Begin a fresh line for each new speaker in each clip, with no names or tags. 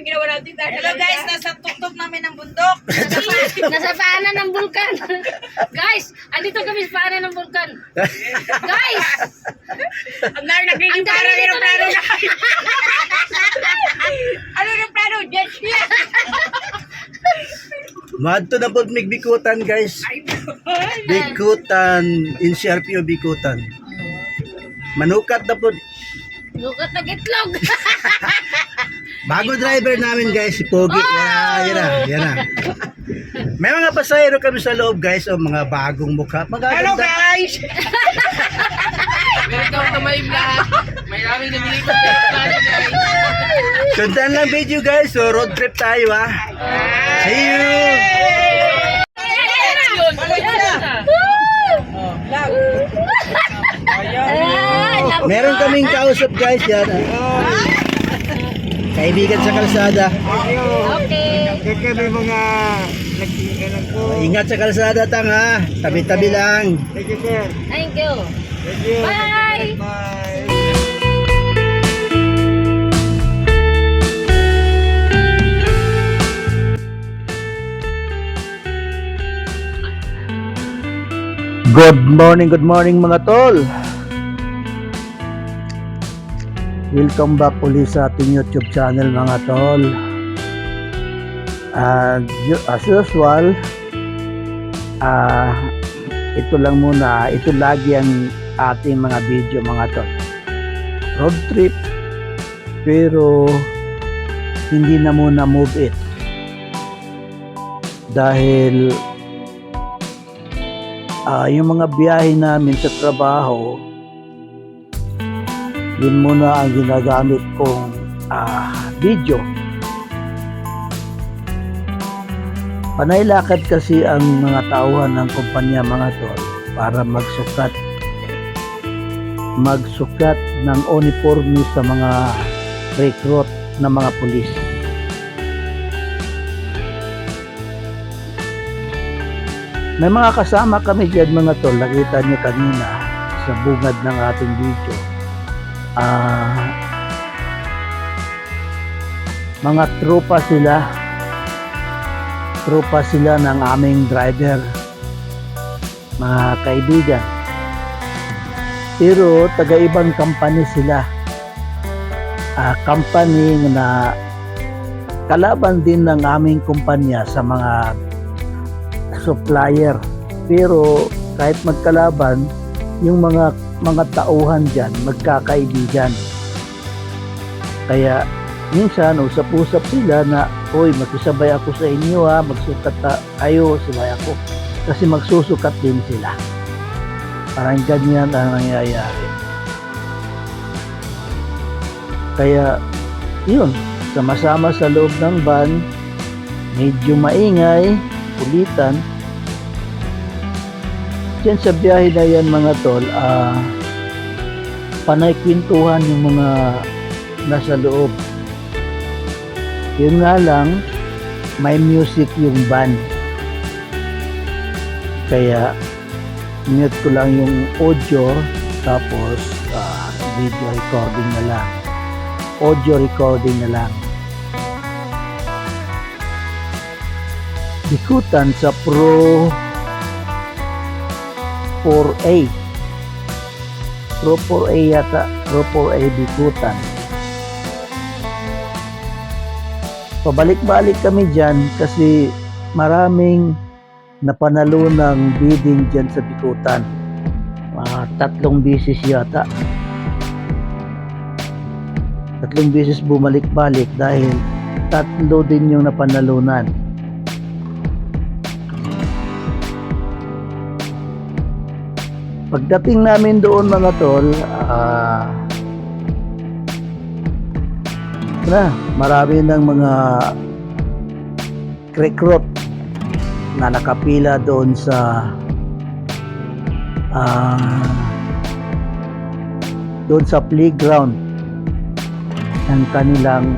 yung ginawa natin.
Hello guys, nasa tuktok namin ng bundok.
Nasa paanan ng bulkan. Guys, andito kami sa paanan ng bulkan. Guys!
Ang dami nagiging para
dito
plano
na.
na. Ano yung plano? Jet ski.
Madto na po Bikutan guys. Bikutan, NCRPO Bikutan. Manukat na po.
Lukat na gitlog.
Bago driver namin guys, si Pogi. Yan na. May mga pasahero kami sa loob guys, o mga bagong mukha.
Hello guys!
Welcome to my vlog. May raming namilikot na plano guys.
Sundan lang video guys, so road trip tayo ha. See you! Meron kaming kausap guys yan. Kaibigan sa kalsada.
Okay.
Kaya may mga nagkikilan ko.
Ingat sa kalsada tang ha. Tabi-tabi lang.
Thank you, sir.
Thank you.
Thank you.
Bye!
Bye.
Good morning mga tol. Welcome back ulit sa ating YouTube channel mga tol. As usual, ito lang muna, ito lagi ang ating mga video mga tol. Road trip, pero hindi na muna move it. Dahil yung mga biyahe namin sa trabaho, yun muna ang ginagamit kong video. Panailakad kasi ang mga tauhan ng kumpanya mga tol para magsukat ng uniforme sa mga recruit na mga pulis. May mga kasama kami dyan mga tol, nakita nyo kanina sa bungad ng ating video. Mga tropa sila ng aming driver, mga kaibigan, pero taga-ibang company sila, company na kalaban din ng aming kumpanya sa mga supplier, pero kahit magkalaban, yung mga tauhan dyan magkakaibigan. Kaya minsan usap-usap sila na, oy, makisabay ako sa inyo ha, magsukat kayo, sabay ako, kasi magsusukat din sila. Parang ganyan ang nangyayari. Kaya yun, sama-sama sa loob ng van, medyo maingay, kulitan. Diyan sa biyahe na yan mga tol, panay kwentuhan yung mga nasa loob. Yun nga lang, may music yung band. Kaya mute ko lang yung audio, tapos video recording na lang. Audio recording na lang. Bikutan sa Pro 4A. Pro 4A yata. Pro 4A Bikutan. Pabalik-balik kami dyan kasi maraming napanalo ng bidding dyan sa Bikutan. 3 beses yata. 3 beses bumalik-balik dahil 3 din yung napanalunan. Pagdating namin doon mga tol, marami ng mga recruit na nakapila doon sa playground ng kanilang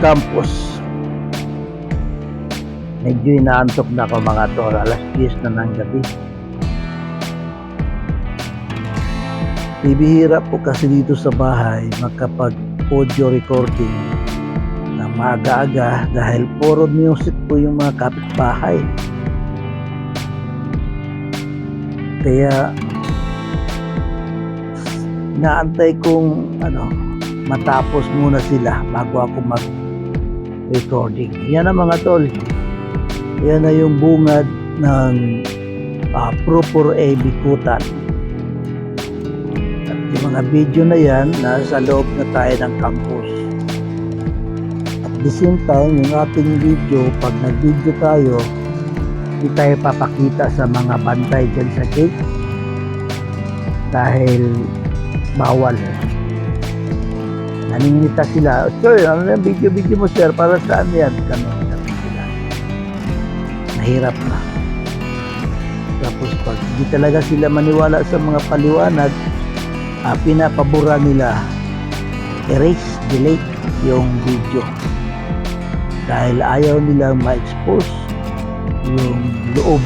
campus. Medyo inaantok na ako mga tol, alas 10 na ng gabi. Bibihira po kasi dito sa bahay makapag audio recording na maaga-aga dahil puro music po yung mga kapitbahay. Kaya naantay kong matapos muna sila bago ako mag-recording. Yan ang mga tol. Yan na yung bungad ng proper A Bikutan. At yung mga video na yan, nasa loob na tayo ng campus. At the same time, yung ating video, pag nag-video tayo, hindi tayo papakita sa mga bantay dyan sa gate dahil bawal. Naninita sila, sir, ano na video mo sir, para saan yan? Ganun sila. Nahirap na. Tapos pag hindi talaga sila maniwala sa mga paliwanag, pinapabura nila, erase, delete yung video dahil ayaw nilang ma-expose yung loob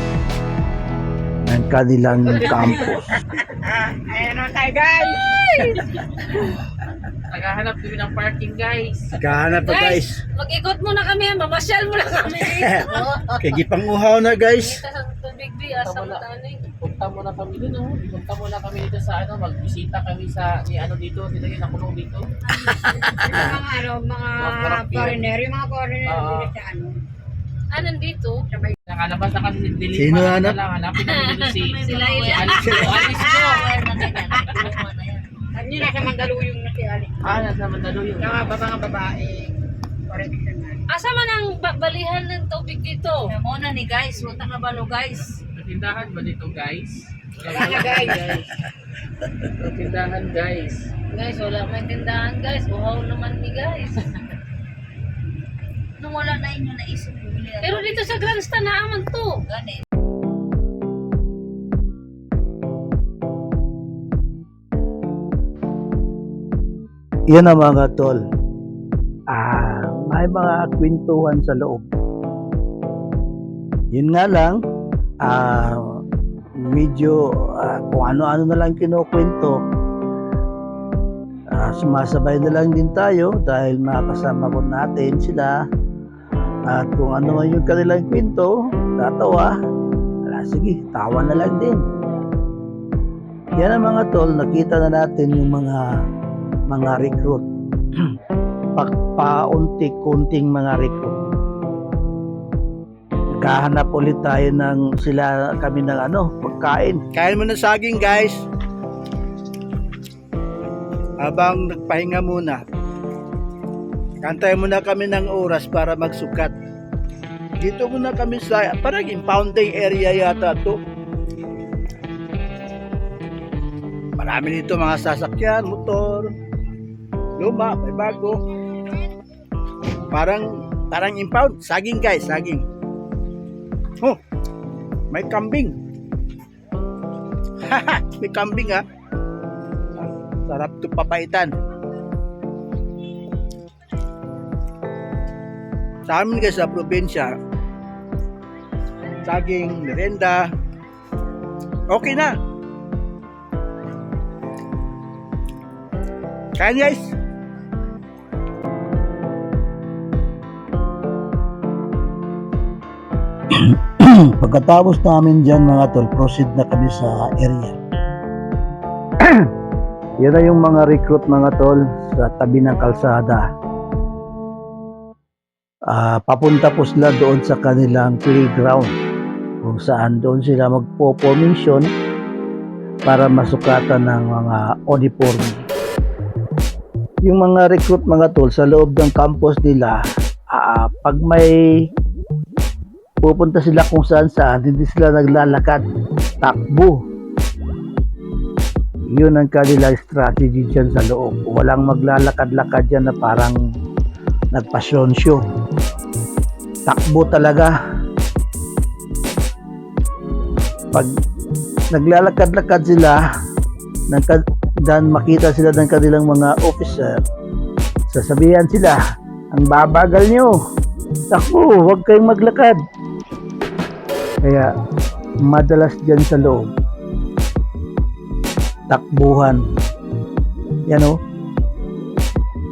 ng kanilang campus.
Ayan na tayo, guys.
Naghahanap kami ng parking, guys.
Kahanap pa guys.
Mag-ikot muna kami, mamasyal muna kami dito.
Kaya gipanguhaw na guys.
Dito sa tubig bi, asa mo tani.
Punta muna kami dito, no? Punta muna kami dito sa magbisita kami sa dito, sila yung nakulong dito.
Mga foreigner, yung mga foreigner dito sa
Nandito?
Nakalabas na kasi si Dilip.
Sino hanap?
Hanapin namin dito si
Sila
Alice. Alice ko.
Hindi nasa Mandaluyong na si Ali.
Nasa Mandaluyong.
Mga babae. Foreigner na.
Asa man ang balihan ng tubig dito?
Muna ni guys, punta ka balo guys.
Tindahan ba dito, guys?
Wala guys.
Tindahan, guys.
Guys, wala may tindahan guys. Uhaw naman ni guys.
Nung wala na inyo naisip bumili.
Pero dito sa Grandstand naaman to.
Gani.
Yan ang mga tol. May mga kwentuhan sa loob. Yun nga lang, medyo kung ano-ano na lang kinukwento, sumasabay na lang din tayo dahil makasama ko natin sila. At kung ano man yung kanilang kwento, tatawa. Sige, tawa na lang din. Yan ang mga tol, nakita na natin yung mga recruit. Paunti-kunting mga recruit. Naghahanap ulit tayo kami ng pagkain.
Kain mo na saging guys. Habang nagpahinga muna. Kantay muna kami ng oras para magsukat. Dito muna kami sa parang impounding area yata to. Marami dito mga sasakyan, motor, luma, may bago. Parang impound. Saging guys, saging. Oh, may kambing. May kambing ha. Sarap to papaitan. Sa amin guys sa probinsya, saging, merenda, okay na. Kain guys.
Pagkatapos namin dyan mga tol, proceed na kami sa area. Yan na yung mga recruit mga tol sa tabi ng kalsada. Papunta po sila doon sa kanilang playground kung saan doon sila magpo-formation para masukatan ng mga uniforme. Yung mga recruit mga tol sa loob ng campus nila, pag may pupunta sila kung saan hindi sila naglalakad, takbo. Yun ang kanilang strategy dyan sa loob. Walang maglalakad-lakad dyan na parang nagpasyon show. Takbo talaga. Pag naglalakad-lakad sila, dan makita sila ng kanilang mga officer, sasabihan sila, ang babagal nyo. Takbo, huwag kayong maglakad. Kaya madalas dyan sa loob, takbuhan. Yan o.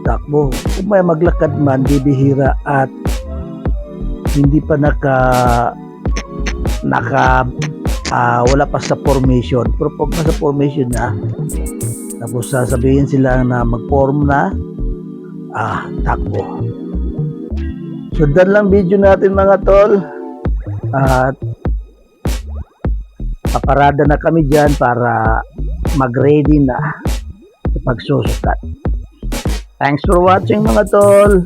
Takbo. Kung may maglakad man, bibihira at hindi pa wala pa sa formation. Pero pag nasa formation na, tapos sasabihin sila na mag-form na, takbo. So, dan lang video natin mga tol. At paparada na kami dyan para mag-ready na sa pagsusukat. Thanks for watching mga tol.